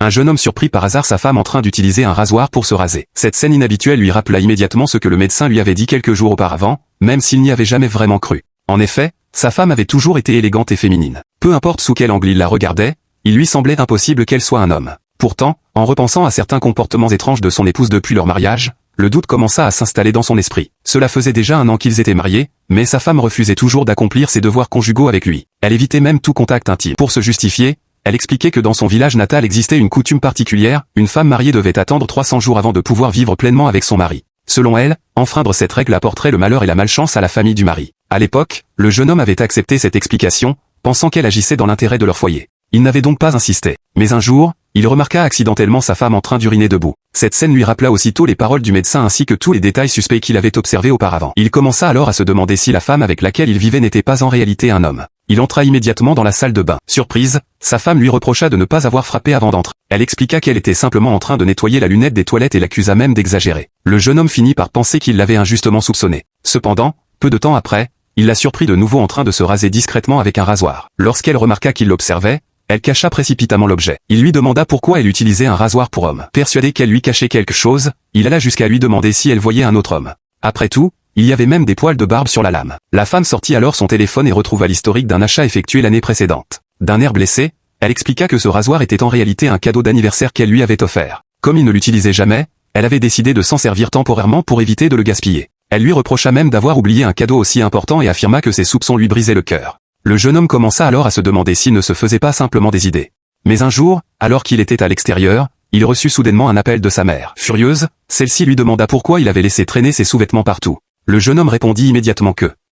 Un jeune homme surprit par hasard sa femme en train d'utiliser un rasoir pour se raser. Cette scène inhabituelle lui rappela immédiatement ce que le médecin lui avait dit quelques jours auparavant, même s'il n'y avait jamais vraiment cru. En effet, sa femme avait toujours été élégante et féminine. Peu importe sous quel angle il la regardait, il lui semblait impossible qu'elle soit un homme. Pourtant, en repensant à certains comportements étranges de son épouse depuis leur mariage, le doute commença à s'installer dans son esprit. Cela faisait déjà 1 an qu'ils étaient mariés, mais sa femme refusait toujours d'accomplir ses devoirs conjugaux avec lui. Elle évitait même tout contact intime. Pour se justifier, elle expliquait que dans son village natal existait une coutume particulière, une femme mariée devait attendre 300 jours avant de pouvoir vivre pleinement avec son mari. Selon elle, enfreindre cette règle apporterait le malheur et la malchance à la famille du mari. À l'époque, le jeune homme avait accepté cette explication, pensant qu'elle agissait dans l'intérêt de leur foyer. Il n'avait donc pas insisté. Mais un jour, il remarqua accidentellement sa femme en train d'uriner debout. Cette scène lui rappela aussitôt les paroles du médecin ainsi que tous les détails suspects qu'il avait observés auparavant. Il commença alors à se demander si la femme avec laquelle il vivait n'était pas en réalité un homme. Il entra immédiatement dans la salle de bain. Surprise, sa femme lui reprocha de ne pas avoir frappé avant d'entrer. Elle expliqua qu'elle était simplement en train de nettoyer la lunette des toilettes et l'accusa même d'exagérer. Le jeune homme finit par penser qu'il l'avait injustement soupçonné. Cependant, peu de temps après, il la surprit de nouveau en train de se raser discrètement avec un rasoir. Lorsqu'elle remarqua qu'il l'observait, elle cacha précipitamment l'objet. Il lui demanda pourquoi elle utilisait un rasoir pour homme. Persuadé qu'elle lui cachait quelque chose, il alla jusqu'à lui demander si elle voyait un autre homme. Après tout, il y avait même des poils de barbe sur la lame. La femme sortit alors son téléphone et retrouva l'historique d'un achat effectué l'année précédente. D'un air blessé, elle expliqua que ce rasoir était en réalité un cadeau d'anniversaire qu'elle lui avait offert. Comme il ne l'utilisait jamais, elle avait décidé de s'en servir temporairement pour éviter de le gaspiller. Elle lui reprocha même d'avoir oublié un cadeau aussi important et affirma que ses soupçons lui brisaient le cœur. Le jeune homme commença alors à se demander s'il ne se faisait pas simplement des idées. Mais un jour, alors qu'il était à l'extérieur, il reçut soudainement un appel de sa mère. Furieuse, celle-ci lui demanda pourquoi il avait laissé traîner ses sous-vêtements partout. Le jeune homme répondit immédiatement que